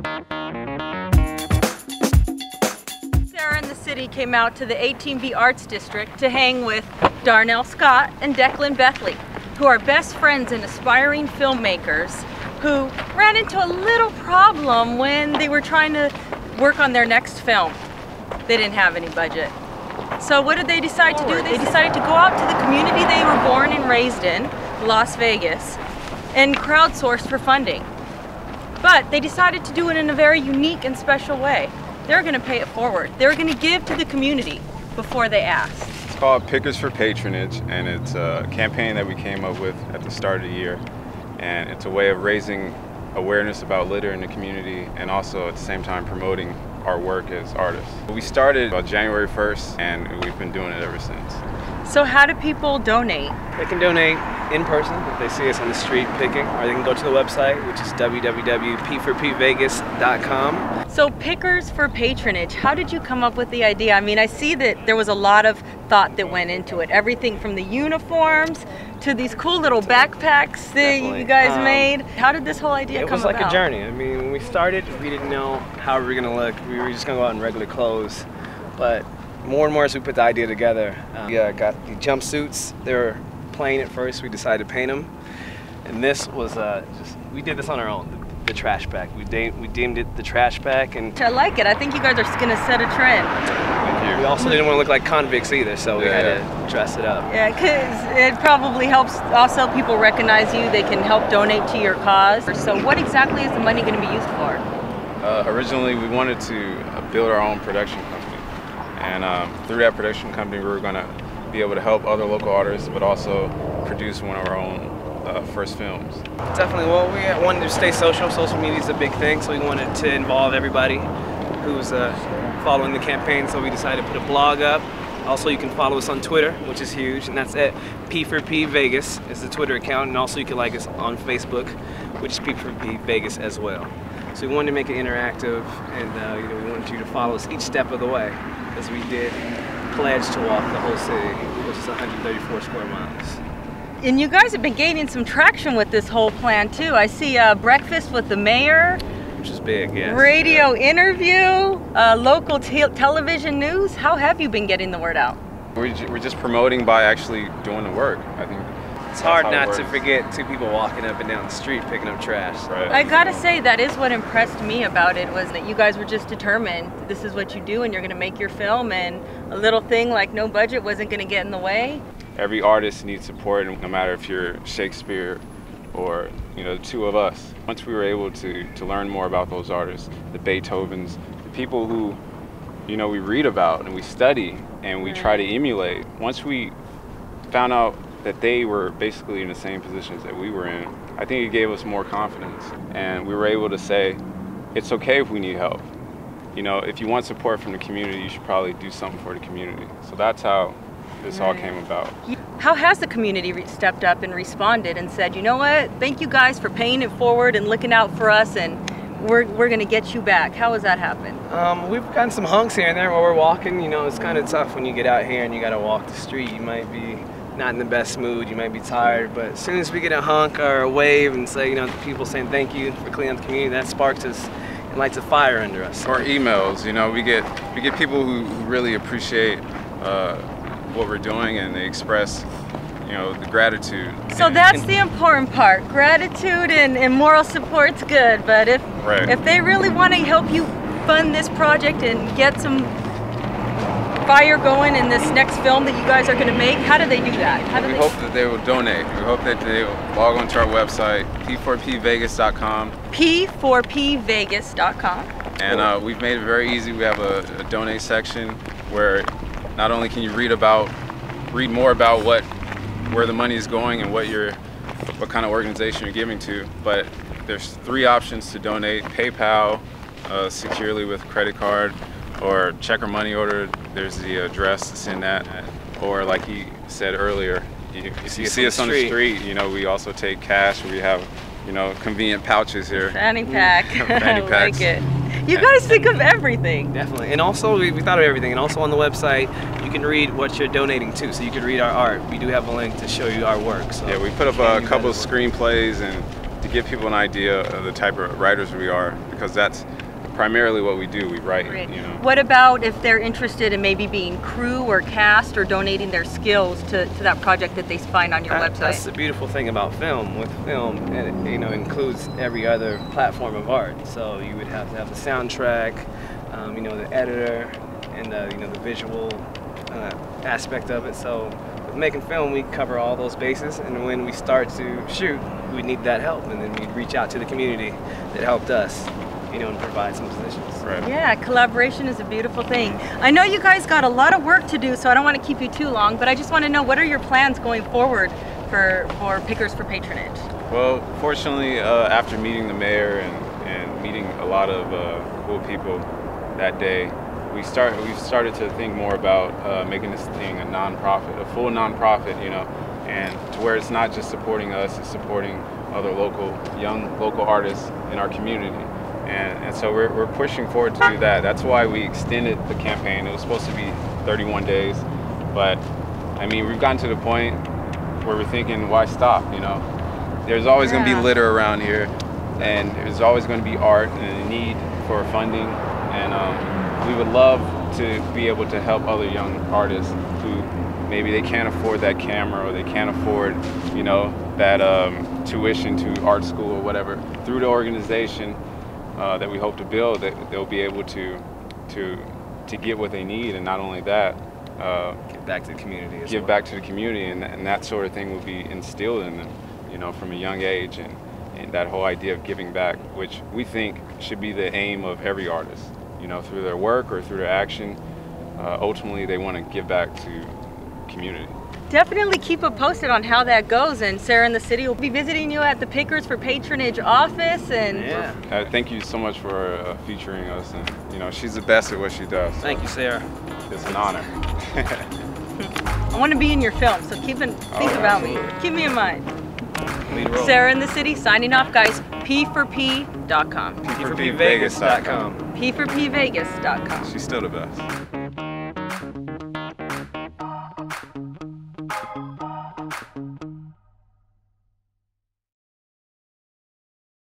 Sara and the city came out to the 18B Arts District to hang with Darnell Scott and Declan Bethley, who are best friends and aspiring filmmakers who ran into a little problem when they were trying to work on their next film. They didn't have any budget. So what did they decide to do? They decided to go out to the community they were born and raised in, Las Vegas, and crowdsource for funding. But they decided to do it in a very unique and special way. They're going to pay it forward. They're going to give to the community before they ask. It's called Pickers for Patronage, and it's a campaign that we came up with at the start of the year. And it's a way of raising awareness about litter in the community and also at the same time promoting our work as artists. We started about January 1st and we've been doing it ever since. So how do people donate? They can donate in person if they see us on the street picking, or they can go to the website, which is www.p4pvegas.com. So Pickers for Patronage, how did you come up with the idea? I mean, I see that there was a lot of thought that went into it. Everything from the uniforms to these cool little backpacks that you guys made. How did this whole idea come about? It was like a journey. I mean, when we started, we didn't know how we were going to look. We were just going to go out in regular clothes. But more and more as we put the idea together, we got the jumpsuits. They were plain at first. We decided to paint them. And this was we did this on our own, the trash bag. We deemed it the trash bag. And I like it. I think you guys are going to set a trend. We also didn't want to look like convicts either, so we had to dress it up. Yeah, because it probably helps also people recognize you. They can help donate to your cause. So what exactly is the money going to be used for? Originally, we wanted to build our own production company. And through that production company, we were going to be able to help other local artists, but also produce one of our own first films. Definitely. Well, we wanted to stay social. Social media is a big thing, so we wanted to involve everybody who's following the campaign, so we decided to put a blog up. Also, you can follow us on Twitter, which is huge, and that's at P4P Vegas is the Twitter account, and also you can like us on Facebook, which is P4P Vegas as well. So we wanted to make it interactive, and we wanted you to follow us each step of the way, as we did pledge to walk the whole city, which is 134 square miles. And you guys have been gaining some traction with this whole plan too. I see breakfast with the mayor, which is big, yes. Radio interview, local television news. How have you been getting the word out? We're just promoting by actually doing the work. I think it's hard not to forget two people walking up and down the street picking up trash. Right. I gotta say, that is what impressed me about it, was that you guys were just determined. This is what you do and you're gonna make your film, and a little thing like no budget wasn't gonna get in the way. Every artist needs support, no matter if you're Shakespeare or the two of us. Once we were able to learn more about those artists, the Beethovens, the people who we read about and we study and we try to emulate, once we found out that they were basically in the same positions that we were in, I think it gave us more confidence, and we were able to say, it's okay if we need help. If you want support from the community, you should probably do something for the community. So that's how this all came about. How has the community stepped up and responded and said, you know what, thank you guys for paying it forward and looking out for us, and we're going to get you back? How has that happened? We've gotten some hunks here and there while we're walking. It's kind of tough when you get out here and you got to walk the street. You might be not in the best mood, you might be tired, but as soon as we get a hunk or a wave and say, people saying thank you for cleaning up the community, that sparks us and lights a fire under us. Or emails, we get people who really appreciate what we're doing, and they express the gratitude. So that's the important part. Gratitude and moral support's good, but if they really want to help you fund this project and get some fire going in this next film that you guys are going to make, how do they do that? We hope that they will donate. We hope that they will log onto our website, p4pvegas.com. p4pvegas.com. And we've made it very easy. We have a donate section where not only can you read more about where the money is going and what kind of organization you're giving to, but there's 3 options to donate: PayPal, securely with credit card, or check or money order. There's the address to send that, or like he said earlier, if you see us on the street, we also take cash. We have convenient pouches here. Fanny pack. Fanny packs. I like it. You guys think of everything. Definitely. And also, we thought of everything. And also on the website, you can read what you're donating to. So you can read our art. We do have a link to show you our work. So yeah, we put up a couple of screenplays and to give people an idea of the type of writers we are, because that's primarily what we do. We write. Right. You know. What about if they're interested in maybe being crew or cast or donating their skills to that project that they find on your website? That's the beautiful thing about film. With film, it includes every other platform of art. So you would have to have the soundtrack, the editor, and the visual aspect of it. So with making film, we cover all those bases, and when we start to shoot, we need that help, and then we'd reach out to the community that helped us, and provide some positions. Right. Yeah, collaboration is a beautiful thing. I know you guys got a lot of work to do, so I don't want to keep you too long, but I just want to know, what are your plans going forward for Pickers for Patronage? Well, fortunately, after meeting the mayor and meeting a lot of cool people that day, we've started to think more about making this thing a nonprofit, a full nonprofit, and to where it's not just supporting us, it's supporting other young local artists in our community. And so we're pushing forward to do that. That's why we extended the campaign. It was supposed to be 31 days, but I mean, we've gotten to the point where we're thinking, why stop? There's always going to be litter around here, and there's always going to be art and a need for funding, and we would love to be able to help other young artists who maybe they can't afford that camera, or they can't afford, that tuition to art school or whatever. Through the organization that we hope to build, that they'll be able to get what they need, and not only that, give back to the community. Give back to the community, and that sort of thing will be instilled in them, from a young age, and that whole idea of giving back, which we think should be the aim of every artist, through their work or through their action. Ultimately, they want to give back to community. Definitely keep us posted on how that goes, and Sara in the City will be visiting you at the Pickers for Patronage office. And thank you so much for featuring us, and she's the best at what she does. So thank you, Sara. It's an honor. I want to be in your film, so think about me. Keep me in mind. Sara in the City signing off, guys. P4P.com. P4PVegas.com. P4PVegas.com. She's still the best.